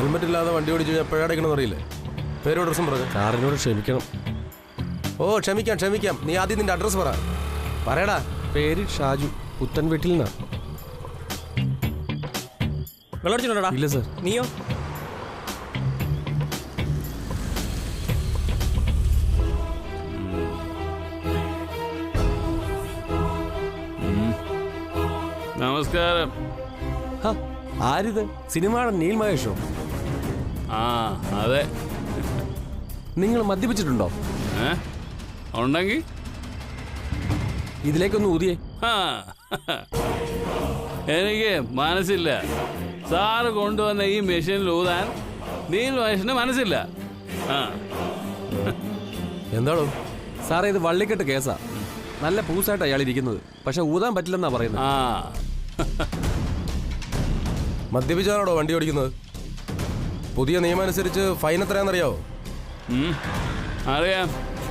Helmet ഇല്ലാതെ വണ്ടി ഓടിച്ച് എപ്പോഴാടേക്കണമെന്ന് അറിയില്ലേ? പേരോട് ഡ്രസ്സും പറഞ്ഞു. സാറിനോട് ക്ഷമിക്കണം. ഓ ക്ഷമിക്കാം. നീ ആദ്യം നിന്റെ അഡ്രസ്സ് പറയടാ. പേര് ഷാജു, പുത്തൻ വീട്ടിൽ നിന്നാ. വെള്ളടിച്ചിട്ടുണ്ടോടാ? ഇല്ല സാർ. നീയോ? നമസ്കാരം. ആരിത്? സിനിമയുടെ നീൽ മഹേഷോ? ആ അതെ. നിങ്ങൾ മദ്യപിച്ചിട്ടുണ്ടോ? ഉണ്ടെങ്കിൽ ഇതിലേക്കൊന്ന് ഊതിയേ. എനിക്ക് മനസ്സില്ല. സാറ് കൊണ്ടുവന്ന ഈ മെഷീനിൽ ഊതാൻ നീൽ മഹേഷിന് മനസ്സില്ല. എന്താണോ സാറേ, ഇത് വള്ളിക്കെട്ട് കേസാ. നല്ല പൂസായിട്ട് അയാൾ ഇരിക്കുന്നത്, പക്ഷെ ഊതാൻ പറ്റില്ലെന്നാ പറയുന്നത്. മദ്യപിച്ചാണോ വണ്ടി ഓടിക്കുന്നത്? പുതിയ നിയമം അനുസരിച്ച് ഫൈൻ എത്രയാണെന്നറിയാവോ? അറിയാം.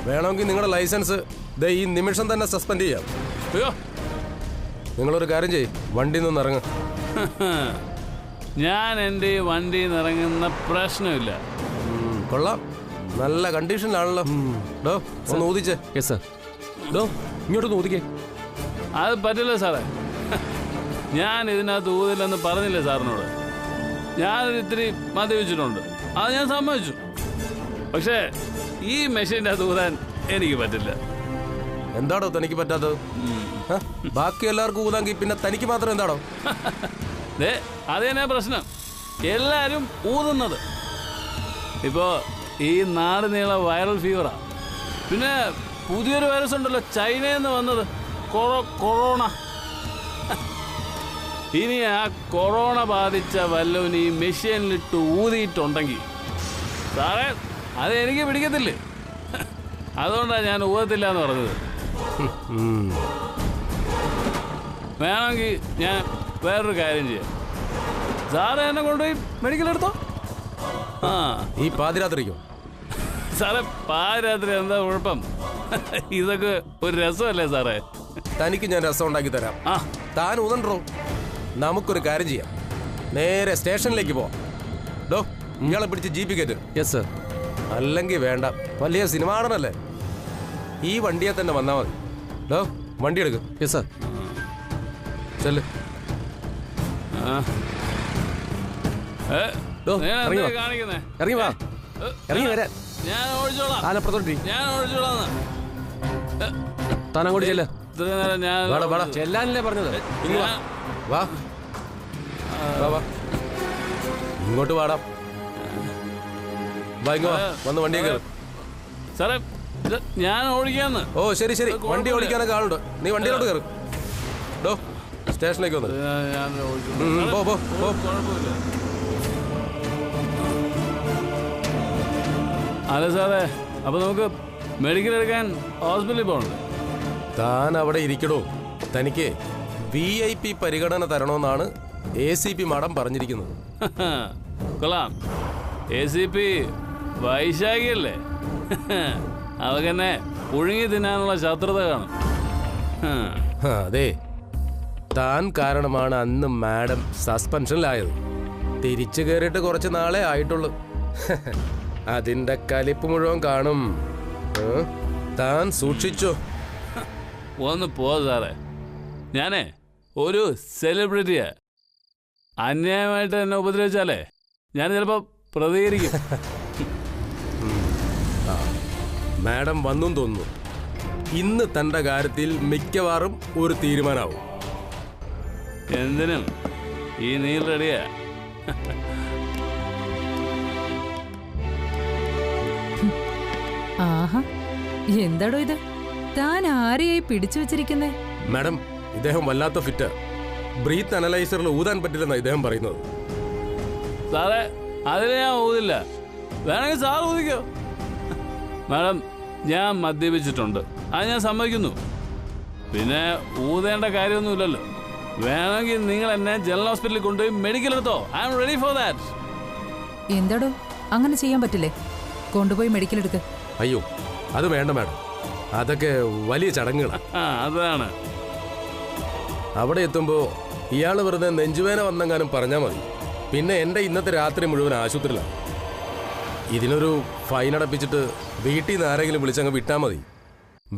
വേണമെങ്കിൽ നിങ്ങളുടെ ലൈസൻസ് ഈ നിമിഷം തന്നെ സസ്പെൻഡ് ചെയ്യാം. അയ്യോ, നിങ്ങളൊരു കാര്യം ചെയ്യ്, വണ്ടിയിൽ നിന്ന് ഇറങ്ങും. ഞാൻ എൻ്റെ വണ്ടിയിൽ നിന്ന് ഇറങ്ങുന്ന പ്രശ്നമില്ല. കൊള്ളാം, നല്ല കണ്ടീഷനിലാണല്ലോ. ഡോ ഒന്ന് ഊതിച്ചേ. Yes sir. ഡോ ഇങ്ങോട്ടൊന്ന് ഊതിക്കേ. അത് പറ്റില്ല സാറേ. ഞാൻ ഇതിനകത്ത് ഊതില്ലെന്ന് പറഞ്ഞില്ലേ സാറിനോട്? ഞാനൊരിത്തിരി മദ്യപിച്ചിട്ടുണ്ട്, അത് ഞാൻ സമ്മതിച്ചു. പക്ഷേ ഈ മെഷീൻ്റെ അത് ഊതാൻ എനിക്ക് പറ്റില്ല. എന്താടോ തനിക്ക് പറ്റാത്തത്? ബാക്കി എല്ലാവർക്കും ഊതാങ്കി പിന്നെ തനിക്ക് മാത്രം എന്താണോ? അത് തന്നെ പ്രശ്നം. എല്ലാവരും ഊതുന്നത് ഇപ്പോ ഈ നാട് നീള വൈറൽ ഫീവറാ. പിന്നെ പുതിയൊരു വൈറസ് ഉണ്ടല്ലോ, ചൈനയിൽ നിന്ന് വന്നത്, കൊറോണ. ഇനി ആ കൊറോണ ബാധിച്ച വല്ലവൻ ഈ മെഷീനിലിട്ട് ഊതിയിട്ടുണ്ടെങ്കിൽ സാറേ അത് എനിക്ക് പിടിക്കത്തില്ലേ. അതുകൊണ്ടാണ് ഞാൻ ഊതത്തില്ല എന്ന് പറഞ്ഞത്. വേണമെങ്കിൽ ഞാൻ വേറൊരു കാര്യം ചെയ്യാം. സാറ് എന്നെ കൊണ്ടുപോയി മെഡിക്കൽ എടുത്തോ. ഈ പാതിരാത്രിക്കോ? സാറേ പാതിരാത്രി എന്താ കുഴപ്പം? ഇതൊക്കെ ഒരു രസമല്ലേ സാറേ? തനിക്ക് ഞാൻ രസം ഉണ്ടാക്കി തരാം. താൻ ഊതണ്ടോ? നമുക്കൊരു കാര്യം ചെയ്യാം, നേരെ സ്റ്റേഷനിലേക്ക് പോവാം. ഡോ ഇയാളെ പിടിച്ച് ജീപ്പ് കയറ്റ്. Yes sir. അല്ലെങ്കിൽ വേണ്ട, വലിയ സിനിമ ആണല്ലേ, ഈ വണ്ടിയെ തന്നെ വന്നാൽ മതി. ഡോ വണ്ടി എടുക്കും. Yes sir. ചെല്ല്. ഇറങ്ങി വാ. ഇറങ്ങി വരാൻ. ഞാൻ ഓടിച്ചോളാം. ഞാൻ ഓടിച്ചോളാം. താൻ അങ്ങോട്ട് ചെല്ല. ചെല്ലാനല്ലേ പറഞ്ഞത്? വാ വാ, ഇങ്ങോട്ട് വാടാം. വന്ന് വണ്ടിയെ കയറും. സാറേ ഞാൻ ഓടിക്കാന്ന്. ഓ ശരി, വണ്ടി ഓടിക്കാനൊക്കെ ആളുണ്ട്. നീ വണ്ടിയിലോട്ട് കയറും. ഡോ സ്റ്റേഷനിലേക്ക് വന്നത്. കുഴപ്പമില്ല. അതെ സാറേ, അപ്പൊ നമുക്ക് മെഡിക്കൽ എടുക്കാൻ ഹോസ്പിറ്റലിൽ പോകണം. താൻ അവിടെ ഇരിക്കണോ? തനിക്ക് VIP പരിഗണന തരണമെന്നാണ് ACP മാഡം പറഞ്ഞിരിക്കുന്നത്. കൊള്ളാം. ACP വൈശാഖിയല്ലേ? അവക്കെന്നെ പുഴുങ്ങി തിന്നാനുള്ള ശത്രുത കാണും. അതെ, താൻ കാരണമാണ് അന്ന് മാഡം സസ്പെൻഷനിലായത്. തിരിച്ചു കയറിയിട്ട് കുറച്ച് നാളെ ആയിട്ടുള്ളൂ. അതിന്റെ കലിപ്പ് മുഴുവൻ കാണും. താൻ സൂക്ഷിച്ചോ. ഒന്ന് പോ സാറേ. ഞാനേ ഒരു സെലിബ്രിറ്റിയാ. അന്യായമായിട്ട് എന്നെ ഉപദ്രവിച്ചാലേ ഞാൻ ചിലപ്പോ പ്രതികരിക്കും. മാഡം വന്നും തോന്നുന്നു. ഇന്ന് തന്റെ കാര്യത്തിൽ മിക്കവാറും ഒരു തീരുമാനമാവും. എന്തിനും ഈ നീൽ റെഡിയാ. ആഹാ, എന്താടോ ഇത്? താൻ ആരെയായി പിടിച്ചു വെച്ചിരിക്കുന്നേ? മാഡം, ഇദ്ദേഹം വല്ലാത്ത ഫിറ്റ്. ബ്രീത്ത് അനലൈസറിൽ ഊതാൻ പറ്റില്ലെന്നാണ് ഇദ്ദേഹം പറയുന്നത്. സാറേ അതിന് ഞാൻ ഊതില്ല. വേണമെങ്കിൽ സാർ ഊതിക്കോ. മാഡം ഞാൻ മദ്യപിച്ചിട്ടുണ്ട്, അത് ഞാൻ സമ്മതിക്കുന്നു. പിന്നെ ഊതേണ്ട കാര്യമൊന്നുമില്ലല്ലോ. വേണമെങ്കിൽ നിങ്ങൾ എന്നെ ജനറൽ ഹോസ്പിറ്റലിൽ കൊണ്ടുപോയി മെഡിക്കൽ എടുത്തോ. I am ready for that. എന്താടോ അങ്ങനെ ചെയ്യാൻ പറ്റില്ലേ? കൊണ്ടുപോയി മെഡിക്കൽ എടുക്ക. അയ്യോ അത് വേണ്ട മാഡം, അതൊക്കെ വലിയ ചടങ്ങുകളാണ്. അതാണ്. അവിടെ എത്തുമ്പോൾ ഇയാൾ വെറുതെ നെഞ്ചുവേന വന്നെങ്ങാനും പറഞ്ഞാൽ മതി. പിന്നെ എൻ്റെ ഇന്നത്തെ രാത്രി മുഴുവൻ ആശുപത്രിയിലാണ്. ഇതിനൊരു ഫൈൻ അടപ്പിച്ചിട്ട് വീട്ടിൽ നിന്ന് ആരെങ്കിലും വിളിച്ചങ്ങ് വിട്ടാൽ മതി.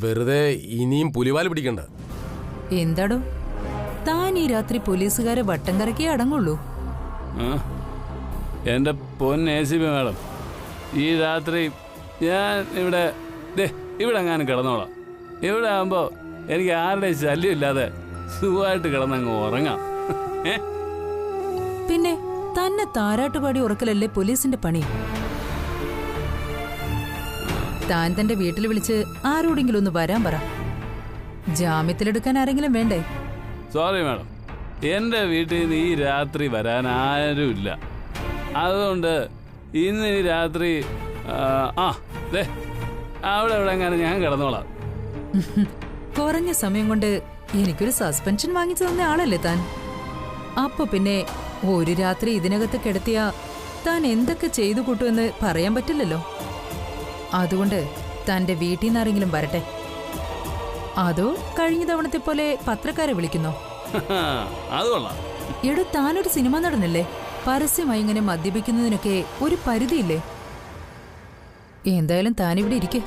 വെറുതെ ഇനിയും പുലിവാല് പിടിക്കണ്ട. എന്താടോ താൻ ഈ രാത്രി പോലീസുകാരെ വട്ടം കറക്കിയേ അടങ്ങുള്ളൂ? എൻ്റെ പൊന്ന് ACP മാഡം, ഈ രാത്രി ഞാൻ ഇവിടെ എങ്ങാനും കിടന്നോളാം. ഇവിടെ ആകുമ്പോൾ എനിക്ക് ആരുടെ ശല്യം ഇല്ലാതെ സുഖമായിട്ട് കിടന്നങ്ങ് ഉറങ്ങാം. പിന്നെ തന്നെ താരാട്ടുപാടി ഉറക്കലല്ലേ പോലീസിന്റെ പണി? താൻ തന്റെ വീട്ടിൽ വിളിച്ച് ആരോടെങ്കിലും ഒന്ന് വരാൻ പറ. ജാമ്യത്തിലെടുക്കാൻ ആരെങ്കിലും വേണ്ടേ? സോറി മാഡം, എൻ്റെ വീട്ടിൽ നിന്ന് ഈ രാത്രി വരാൻ ആരുമില്ല. അതുകൊണ്ട് ഇന്ന് ഈ രാത്രി അവിടെ എങ്ങാനും ഞാൻ കിടന്നോളാം. കുറഞ്ഞ സമയം കൊണ്ട് എനിക്കൊരു സസ്പെൻഷൻ വാങ്ങിച്ചു തന്ന ആളല്ലേ താൻ. അപ്പൊ പിന്നെ ഒരു രാത്രി ഇതിനകത്ത് കിടത്തിയ താൻ എന്തൊക്കെ ചെയ്തു കൂട്ടുമെന്ന് പറയാൻ പറ്റില്ലല്ലോ. അതുകൊണ്ട് തന്റെ വീട്ടിൽ നിന്ന് ആരെങ്കിലും വരട്ടെ. അതോ കഴിഞ്ഞ തവണത്തെ പോലെ പത്രക്കാരെ വിളിക്കുന്നോ? അത് കൊള്ളാം. എടോ താനൊരു സിനിമ നടനല്ലേ? പരസ്യമായി ഇങ്ങനെ മദ്യപിക്കുന്നതിനൊക്കെ ഒരു പരിധിയില്ലേ? എന്തായാലും താനിവിടെ ഇരിക്കേ.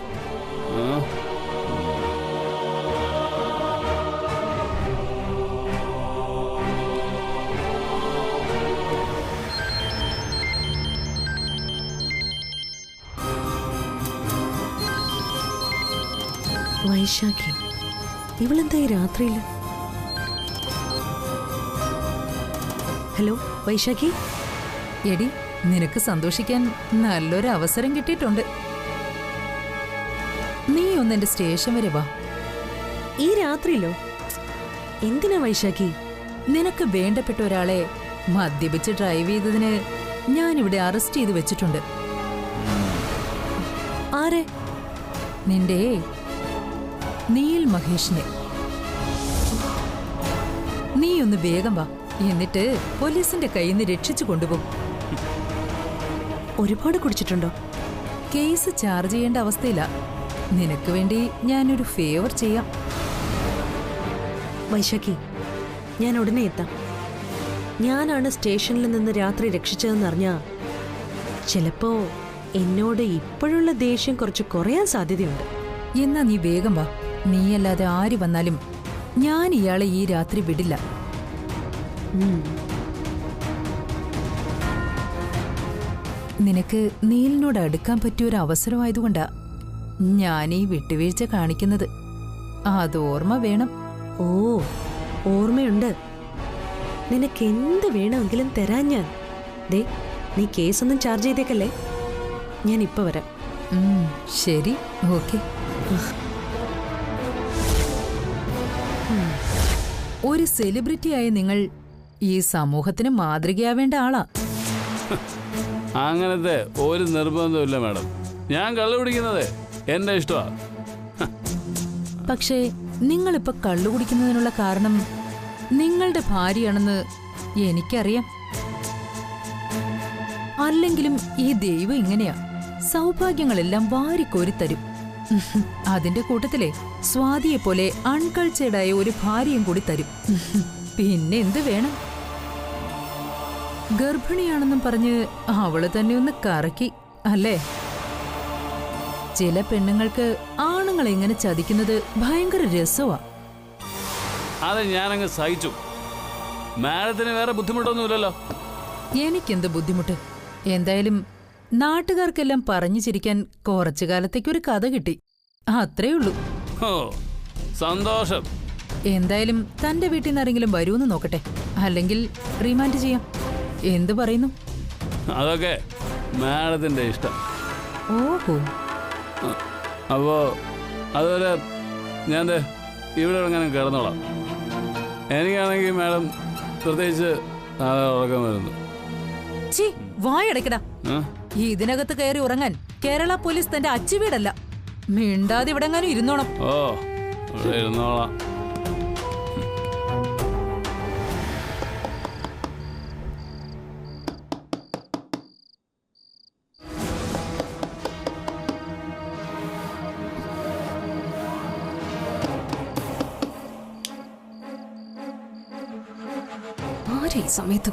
വൈശാഖി, ഇവളെന്താ ഈ രാത്രിയില്? ഹലോ വൈശാഖി. എടി, നിനക്ക് സന്തോഷിക്കാൻ നല്ലൊരു അവസരം കിട്ടിയിട്ടുണ്ട്. നീ ഒന്ന് എന്റെ സ്റ്റേഷൻ വരെ വാ. ഈ രാത്രിയിലോ? എന്തിനാ വൈശാഖി? നിനക്ക് വേണ്ടപ്പെട്ട ഒരാളെ മദ്യപിച്ച് ഡ്രൈവ് ചെയ്തതിന് ഞാനിവിടെ അറസ്റ്റ് ചെയ്ത് വെച്ചിട്ടുണ്ട്. ആരെ? നിന്റെ നീൽ മഹേഷിനെ. നീ ഒന്ന് വേഗം വാ, എന്നിട്ട് പോലീസിന്റെ കയ്യിൽ നിന്ന് രക്ഷിച്ചു കൊണ്ടുപോകും. ഒരുപാട് കുടിച്ചിട്ടുണ്ടോ? കേസ് ചാർജ് ചെയ്യേണ്ട അവസ്ഥയില്ല. നിനക്ക് വേണ്ടി ഞാനൊരു ഫേവർ ചെയ്യാം. വൈശാഖി, ഞാൻ ഉടനെ എത്താം. ഞാനാണ് സ്റ്റേഷനിൽ നിന്ന് രാത്രി രക്ഷിച്ചതെന്നറിഞ്ഞാ ചിലപ്പോ എന്നോട് ഇപ്പോഴുള്ള ദേഷ്യം കുറച്ച് കുറയാൻ സാധ്യതയുണ്ട്. എന്നാ നീ വേഗം വാ. നീയല്ലാതെ ആര് വന്നാലും ഞാൻ ഇയാളെ ഈ രാത്രി വിടില്ല. നിനക്ക് നീലിനോട് അടുക്കാൻ പറ്റിയൊരു അവസരമായതുകൊണ്ടാ ഞാൻ ഈ വിട്ടുവീഴ്ച കാണിക്കുന്നത്. അത് ഓർമ്മ വേണം. ഓ, ഓർമ്മയുണ്ട്. നിനക്ക് എന്ത് വേണമെങ്കിലും തരാൻ ഞാൻ. ദേ, നീ കേസൊന്നും ചാർജ് ചെയ്തേക്കല്ലേ. ഞാൻ ഇപ്പൊ വരാം. ശരി, ഓക്കെ. ഒരു സെലിബ്രിറ്റിയായ നിങ്ങൾ ഈ സമൂഹത്തിന് മാതൃകയാവേണ്ട ആളാ. അങ്ങനത്തെ ഒരു നിർബന്ധമില്ല മാഡം. ഞാൻ കള്ളു കുടിക്കുന്നത് എന്റെ ഇഷ്ടമാ. പക്ഷേ നിങ്ങളിപ്പോ കള്ളു കുടിക്കുന്നതിനുള്ള കാരണം നിങ്ങളുടെ ഭാര്യയാണെന്ന് എനിക്കറിയാം. അല്ലെങ്കിലും ഈ ദൈവം ഇങ്ങനെയാ, സൗഭാഗ്യങ്ങളെല്ലാം വാരിക്കോരിത്തരും. അതിന്റെ കൂട്ടത്തിലെ സ്വാതിയെ പോലെ അൺകൾച്ചേർഡായ ഒരു ഭാര്യയും കൂടി തരും. പിന്നെ എന്ത് വേണം? ഗർഭിണിയാണെന്നും പറഞ്ഞ് അവള് തന്നെ ഒന്ന് കറക്കി അല്ലേ? ചില പെണ്ണുങ്ങൾക്ക് ആണുങ്ങളെ ഇങ്ങനെ ചതിക്കുന്നത് ഭയങ്കര രസമാ. അത് ഞാനങ്ങ് സഹിച്ചു. മാഡത്തിന് വേറെ ബുദ്ധിമുട്ടൊന്നുമില്ലല്ലോ. എനിക്കെന്ത് ബുദ്ധിമുട്ട്? എന്തായാലും നാട്ടുകാർക്കെല്ലാം പറഞ്ഞു ചിരിക്കാൻ കുറച്ചു കാലത്തേക്കൊരു കഥ കിട്ടി, അത്രേ ഉള്ളൂ. ഓ, സന്തോഷം. എന്തായാലും തന്റെ വീട്ടിൽ നിന്ന് ആരെങ്കിലും വരുമെന്ന് നോക്കട്ടെ, അല്ലെങ്കിൽ റിമാൻഡ് ചെയ്യാം. എന്തു പറയുന്നു? അതൊക്കെ മാഡത്തിന്റെ ഇഷ്ടം. ഓഹോ. അപ്പോ അതുവരെ ഞാൻ ഇവിടെ എങ്ങനെ കിടന്നോളാം. എനിക്കാണെങ്കിൽ മാഡം പ്രത്യേകിച്ച് ഉറക്കം വരുന്നു. വായടക്കടാ. ഇതിനകത്ത് കയറി ഉറങ്ങാൻ കേരള പോലീസ് തന്റെ അച്ചുവീടല്ല. മിണ്ടാതെ ഇവിടെങ്ങാനും ഇരുന്നോണം. ഓ, ഇവിടെ ഇരുന്നോളാം. ആരെ ഈ സമയത്ത്?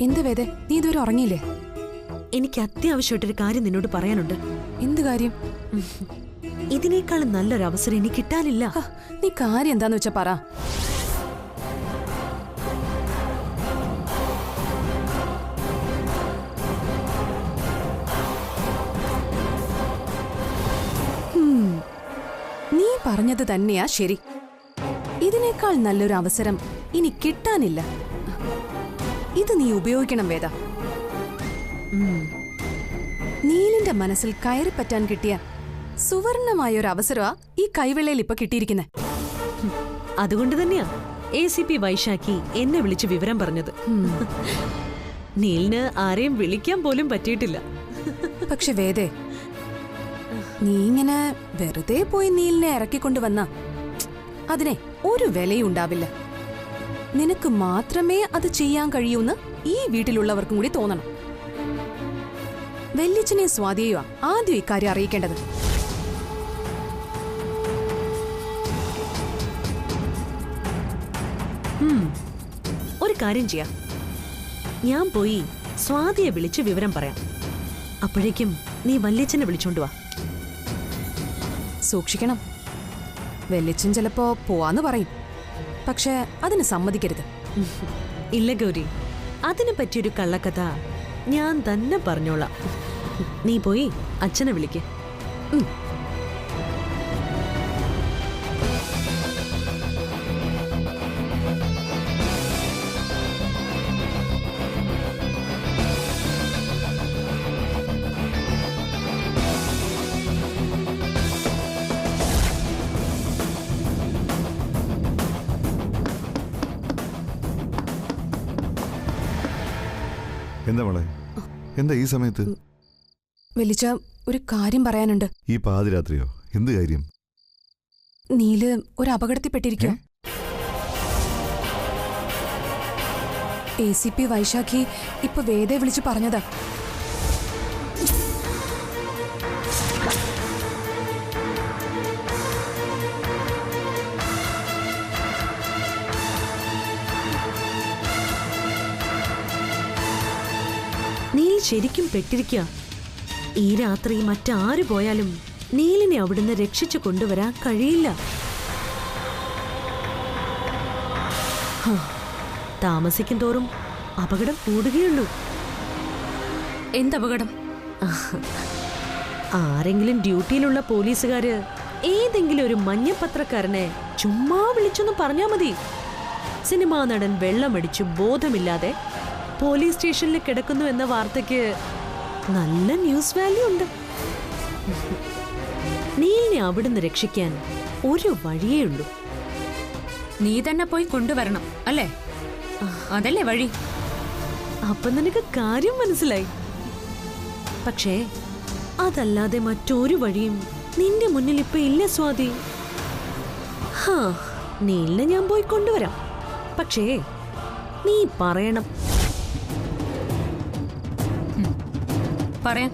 എന്ത് വേദേ, നീ ഇതുവരെ ഉറങ്ങിയില്ലേ? എനിക്ക് അത്യാവശ്യമായിട്ടൊരു കാര്യം നിന്നോട് പറയാനുണ്ട്. എന്ത് കാര്യം? ഇതിനേക്കാളും നല്ലൊരു അവസരം ഇനി കിട്ടാനില്ല. നീ കാര്യം എന്താന്ന് വെച്ചാ പറ. നീ പറഞ്ഞത് തന്നെയാ ശരി. ഇതിനേക്കാൾ നല്ലൊരു അവസരം ഇനി കിട്ടാനില്ല. ഇത് നീ ഉപയോഗിക്കണം വേദ. നീലിന്റെ മനസ്സിൽ കയറിപ്പറ്റാൻ കിട്ടിയ സുവർണമായൊരു അവസരമാ ഈ കൈവെള്ളയിൽ ഇപ്പൊ കിട്ടിയിരിക്കുന്നെ. അതുകൊണ്ട് തന്നെയാ ACP വൈശാഖി എന്നെ വിളിച്ച് വിവരം പറഞ്ഞത്. നീലിന് ആരെയും വിളിക്കാൻ പോലും പറ്റിയിട്ടില്ല. പക്ഷെ വേദേ, നീ ഇങ്ങനെ വെറുതെ പോയി നീലിനെ ഇറക്കിക്കൊണ്ടുവന്ന അതിനെ ഒരു വിലയും ഉണ്ടാവില്ല. നിനക്ക് മാത്രമേ അത് ചെയ്യാൻ കഴിയൂന്ന് ഈ വീട്ടിലുള്ളവർക്കും കൂടി തോന്നണം. വല്യച്ഛനെ സ്വാധീനമാ ആദ്യം ഇക്കാര്യം അറിയിക്കേണ്ടത്. ഒരു കാര്യം ചെയ്യാം, ഞാൻ പോയി സ്വാതിയെ വിളിച്ച് വിവരം പറയാം. അപ്പോഴേക്കും നീ വല്യച്ഛനെ വിളിച്ചോണ്ട് വാ. സൂക്ഷിക്കണം, വല്യച്ഛൻ ചിലപ്പോ പോവാന്ന് പറയും. പക്ഷെ അതിന് സമ്മതിക്കരുത്. ഇല്ല ഗൗരി, അതിനെ പറ്റിയൊരു കള്ളക്കഥ ഞാൻ തന്നെ പറഞ്ഞോളാം. നീ പോയി അച്ഛനെ വിളിക്ക്. എന്താ മോളെ, എന്താ ഈ സമയത്ത്? വലിച്ച ഒരു കാര്യം പറയാനുണ്ട്. ഈ പാതിരാത്രിയോ? എന്ത് കാര്യം? നീല് ഒരു അപകടത്തിൽപ്പെട്ടിരിക്കുക. ACP വൈശാഖി ഇപ്പൊ വേദയെ വിളിച്ചു പറഞ്ഞതാ. നീൽ ശരിക്കും പെട്ടിരിക്കുക. ഈ രാത്രി മറ്റാര് പോയാലും നീലിനെ അവിടുന്ന് രക്ഷിച്ചു കൊണ്ടുവരാൻ കഴിയില്ല. താമസിക്കും തോറും അപകടം കൂടുകയുള്ളൂ. എന്തപകടം? ആരെങ്കിലും ഡ്യൂട്ടിയിലുള്ള പോലീസുകാര് ഏതെങ്കിലും ഒരു മഞ്ഞപ്പത്രക്കാരനെ ചുമ്മാ വിളിച്ചൊന്ന് പറഞ്ഞാ മതി. സിനിമാ നടൻ വെള്ളമടിച്ചു ബോധമില്ലാതെ പോലീസ് സ്റ്റേഷനിൽ കിടക്കുന്നു എന്ന വാർത്തയ്ക്ക് നല്ല ന്യൂസ് വാല്യൂ ഉണ്ട്. നീലിനെ അവിടുന്ന് രക്ഷിക്കാൻ ഒരു വഴിയേ ഉള്ളൂ. നീ തന്നെ പോയി കൊണ്ടുവരണം അല്ലേ? അതല്ലേ വഴി? അപ്പൊ നിനക്ക് കാര്യം മനസ്സിലായി. പക്ഷേ അതല്ലാതെ മറ്റൊരു വഴിയും നിന്റെ മുന്നിൽ ഇപ്പൊ ഇല്ല സ്വാതി. നീലിനെ ഞാൻ പോയി കൊണ്ടുവരാം. പക്ഷേ നീ പറയണം. പറയാം.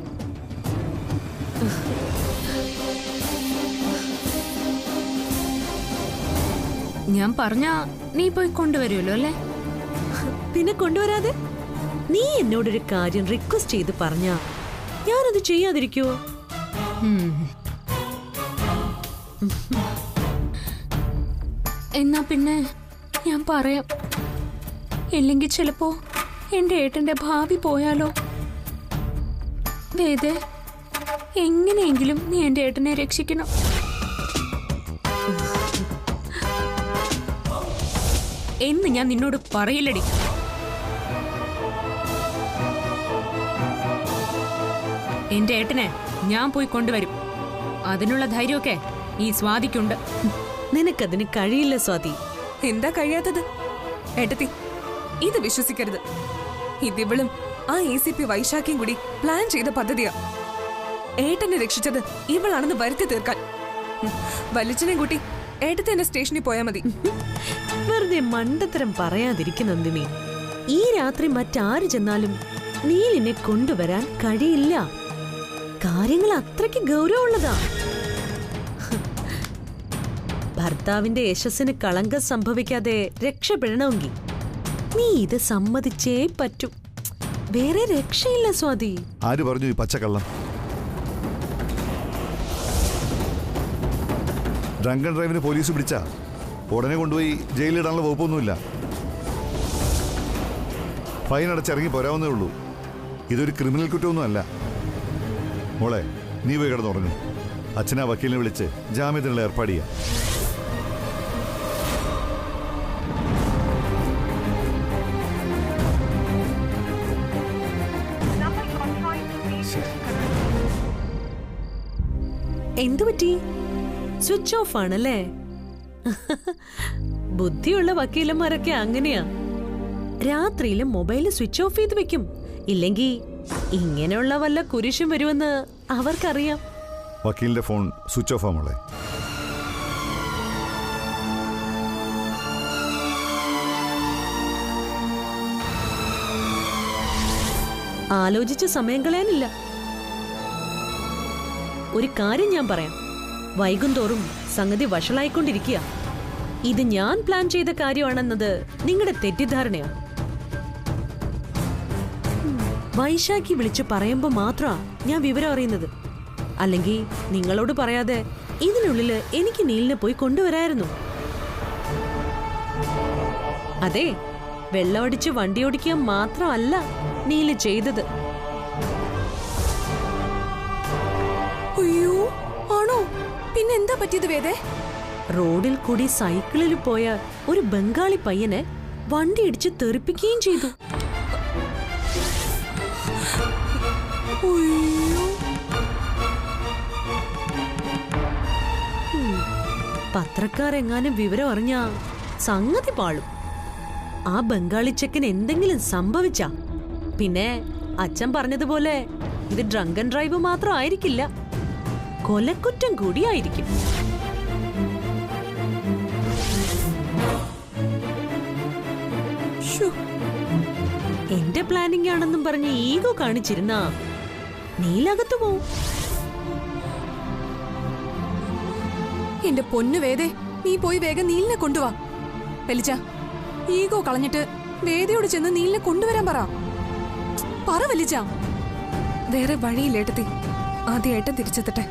ഞാൻ പറഞ്ഞാ നീ പോയി കൊണ്ടുവരുമല്ലോ അല്ലേ? പിന്നെ കൊണ്ടുവരാതെ? നീ എന്നോടൊരു കാര്യം റിക്വസ്റ്റ് ചെയ്ത് പറഞ്ഞാ ഞാനത് ചെയ്യാതിരിക്കുവോ? എന്നാ പിന്നെ ഞാൻ പറയാം. ഇല്ലെങ്കിൽ ചിലപ്പോ എന്റെ ഏട്ടന്റെ ഭാവി പോയാലോ? വേദേ, എങ്ങനെയെങ്കിലും നീ എന്റെ ഏട്ടനെ രക്ഷിക്കണം. എന്ന് ഞാൻ നിന്നോട് പറയില്ലടി. എന്റെ ഏട്ടനെ ഞാൻ പോയി കൊണ്ടുവരും. അതിനുള്ള ധൈര്യമൊക്കെ ഈ സ്വാതിക്കുണ്ട്. നിനക്കതിന് കഴിയില്ല സ്വാതി. എന്താ കഴിയാത്തത്? ഏട്ടത്തി, ഇത് വിശ്വസിക്കരുത്. ഇതിവളും ആ ACP വൈശാഖിയും കൂടി പ്ലാൻ ചെയ്ത പദ്ധതിയാ. ഏട്ടനെ രക്ഷിച്ചത് ഇവളാണെന്ന് വരുത്തി തീർക്കാൻ. വല്യച്ഛനെ കൂട്ടി ഏട്ടത്തി എന്നെ സ്റ്റേഷനിൽ പോയാൽ മതി. വെറുതെ മണ്ടത്തരം പറയാതിരിക്കുന്ന നന്ദിനി. ഈ രാത്രി മറ്റാര് ചെന്നാലും നീലിനെ കൊണ്ടുവരാൻ കഴിയില്ല. കാര്യങ്ങൾ അത്രയ്ക്ക് ഗൗരവമുള്ളതാ. ഭർത്താവിന്റെ യശസ്സിന് കളങ്കം സംഭവിക്കാതെ രക്ഷപ്പെടണമെങ്കിൽ നീ ഇത് സമ്മതിച്ചേ പറ്റൂ. വേറെ രക്ഷയില്ല സ്വാതി. ആര് പറഞ്ഞു ഈ പച്ചക്കള്ളം? ഡ്രങ്ക് ആൻഡ് ഡ്രൈവിന് പോലീസ് പിടിച്ചാ ഉടനെ കൊണ്ടുപോയി ജയിലിടാനുള്ള വകുപ്പൊന്നുമില്ല. ഫൈൻ അടച്ചിറങ്ങി പോരാവുന്നേ ഉള്ളൂ. ഇതൊരു ക്രിമിനൽ കുറ്റമൊന്നും അല്ല. മോളെ, നീ പോയി കിടന്നുറങ്ങും. അച്ഛനാ വക്കീലിനെ വിളിച്ച് ജാമ്യത്തിനുള്ള ഏർപ്പാട് ചെയ്യാം. എന്തു പറ്റി? സ്വിച്ച് ഓഫ് ആണല്ലേ? ബുദ്ധിയുള്ള വക്കീലന്മാരൊക്കെ അങ്ങനെയാ. രാത്രിയിലും മൊബൈല് സ്വിച്ച് ഓഫ് ചെയ്ത് വെക്കും. ഇല്ലെങ്കിൽ ഇങ്ങനെയുള്ള വല്ല കുരിശും വരുമെന്ന് അവർക്കറിയാം. വക്കീലിന്റെ ഫോൺ സ്വിച്ച് ഓഫ് ആ മോളെ. ആലോചിച്ച് സമയം കളയാനില്ല. ഒരു കാര്യം ഞാൻ പറയാം. വൈകുന്തോറും സംഗതി വഷളായിക്കൊണ്ടിരിക്കുക. ഇത് ഞാൻ പ്ലാൻ ചെയ്ത കാര്യമാണെന്നത് നിങ്ങളുടെ തെറ്റിദ്ധാരണയാണ്. വൈശാഖി വിളിച്ച് പറയുമ്പോ മാത്രമാ ഞാൻ വിവരം അറിയുന്നത്. അല്ലെങ്കിൽ നിങ്ങളോട് പറയാതെ ഇതിനുള്ളില് എനിക്ക് നീലിനെ പോയി കൊണ്ടുവരായിരുന്നു. അതെ, വെള്ളമടിച്ച് വണ്ടി ഓടിക്കുക മാത്രമല്ല നീല് ചെയ്തത്. അയ്യോ, ആണോ? പിന്നെന്താ പറ്റിയത് വേദേ? റോഡിൽ കൂടി സൈക്കിളിൽ പോയ ഒരു ബംഗാളി പയ്യനെ വണ്ടി ഇടിച്ച് തെറിപ്പിക്കുകയും ചെയ്തു. പത്രക്കാരെങ്ങാനും വിവരം അറിഞ്ഞാ സംഗതി പാളും. ആ ബംഗാളി ചെക്കന് എന്തെങ്കിലും സംഭവിച്ചാ പിന്നെ അച്ഛൻ പറഞ്ഞതുപോലെ ഇത് ഡ്രങ്ക് ആൻഡ് ഡ്രൈവ് മാത്രം ആയിരിക്കില്ല, കൊലക്കുറ്റം കൂടിയായിരിക്കും. എന്റെ പ്ലാനിംഗ് ആണെന്നും പറഞ്ഞ് ഈഗോ കാണിച്ചിരുന്ന നീലകത്ത് പോവും. എന്റെ പൊന്നു വേദേ, നീ പോയി വേഗം നീലിനെ കൊണ്ടുവാ. വെളിച്ച, ഈഗോ കളഞ്ഞിട്ട് വേദയോട് ചെന്ന് നീലിനെ കൊണ്ടുവരാൻ പറ വെളിച്ച. വേറെ വഴിയില്ലേട്ടത്തി. ആദ്യം ഏട്ടൻ തിരിച്ചെത്തട്ടെ.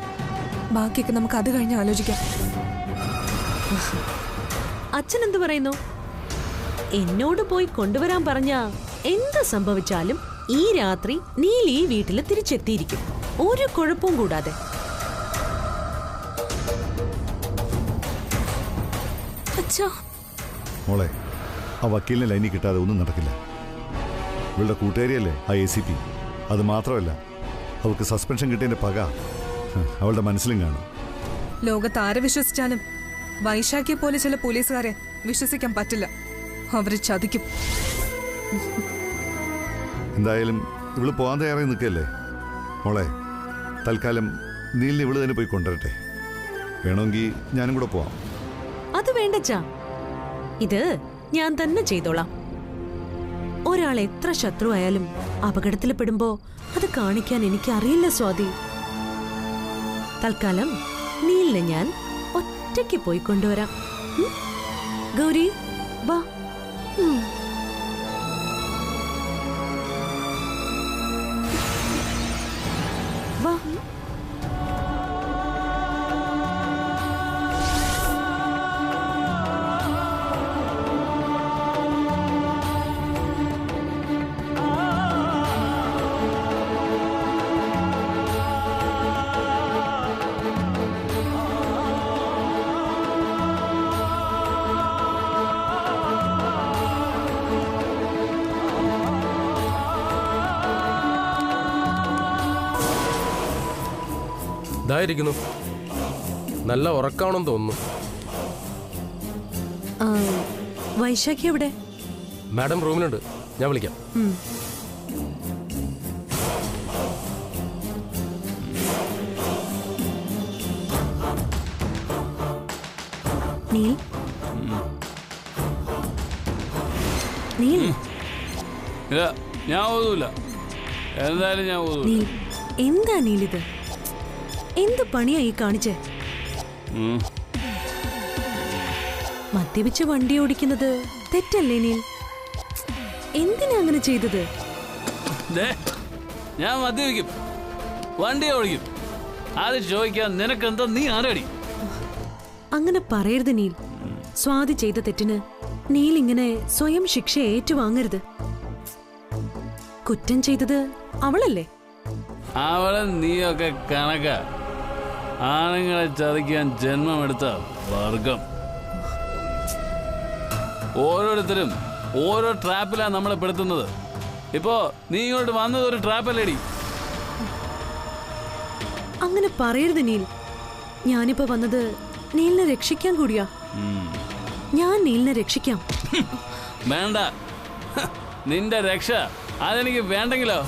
ബാക്കിയൊക്കെ നമുക്ക് അത് കഴിഞ്ഞ് ആലോചിക്കാം. അച്ഛൻ എന്തു പറയുന്നു? എന്നോട് പോയി കൊണ്ടുവരാൻ പറഞ്ഞ എന്ത് സംഭവിച്ചാലും ഈ രാത്രി നീലി ഈ വീട്ടിൽ തിരിച്ചെത്തിയിരിക്കും, ഒരു കുഴപ്പവും കൂടാതെ. മോളെ, ആ വക്കീലിനെ ലൈനിൽ കിട്ടാതെ ഒന്നും നടക്കില്ല. ഇവളുടെ കൂട്ടുകാരിയല്ലേ ആ ACP. അത് മാത്രമല്ല, അവൾക്ക് സസ്പെൻഷൻ കിട്ടിയതിന്റെ പക അവളുടെ മനസ്സിലും കാണും. ലോകത്ത് ആരെ വിശ്വസിച്ചാലും വൈശാഖിയെ പോലെ ചില പോലീസുകാരെ വിശ്വസിക്കാൻ പറ്റില്ല. അവര് ചതിക്കും. എന്തായാലും ഇവള് പോകാൻ തയ്യാറായി നിൽക്കല്ലേ. മോളെ, തൽക്കാലം നീലിനെ ഇവള് തന്നെ പോയി കൊണ്ടുവരട്ടെ. വേണമെങ്കിൽ ഞാനും കൂടെ പോവാം. അത് വേണ്ടച്ചാ, ഇത് ഞാൻ തന്നെ ചെയ്തോളാം. ഒരാൾ എത്ര ശത്രുവായാലും അപകടത്തിൽ പെടുമ്പോ അത് കാണിക്കാൻ എനിക്ക് അറിയില്ല സ്വാതി. തൽക്കാലം നീലിനെ ഞാൻ ഒറ്റയ്ക്ക് പോയി കൊണ്ടുവരാം. ഗൗരി, വാ. വാ. ഇതായിരിക്കുന്നു. നല്ല ഉറക്കാണെന്ന് തോന്നുന്നു. വൈശാഖി എവിടെ? മാഡം റൂമിലുണ്ട്, ഞാൻ വിളിക്കാം. നീൽ, നീൽ, ഇല്ല, ഞാൻ ഓതൂല. എന്തായാലും ഞാൻ ഓതൂല. നീൽ, എന്താ നീലിത്? എന്ത് പണിയാ ഈ കാണിച്ചേ? മദ്യപിച്ച് വണ്ടി ഓടിക്കുന്നത് തെറ്റല്ലേ നീൽ? എന്തിനാ അങ്ങനെ ചെയ്തത്? ദേ, ഞാൻ മദ്യപിക്കും, വണ്ടി ഓടിക്കും. അത് ചോദിക്കാൻ നിനക്കെന്താ? നീ ആരടി? അങ്ങനെ പറയരുത് നീൽ. സ്വാതി ചെയ്ത തെറ്റിന് നീൽ ഇങ്ങനെ സ്വയം ശിക്ഷ ഏറ്റുവാങ്ങരുത്. കുറ്റം ചെയ്തത് അവളല്ലേ? അവളെ നീയൊക്കെ കണക്ക. ആണുങ്ങളെ ചതിക്കാൻ ജന്മമെടുത്ത വർഗം. ഓരോരുത്തരും ഓരോ ട്രാപ്പിലാണ് നമ്മളെ പെടുത്തുന്നത്. ഇപ്പോ നീ ഇങ്ങോട്ട് വന്നത് ഒരു ട്രാപ്പല്ലേടി? അങ്ങനെ പറയരുത് നീൽ. ഞാനിപ്പോ വന്നത് നീലിനെ രക്ഷിക്കാൻ കൂടിയാ. ഞാൻ നീലിനെ രക്ഷിക്കാം. വേണ്ട, നിന്റെ രക്ഷ അതെനിക്ക് വേണ്ടെങ്കിലോ?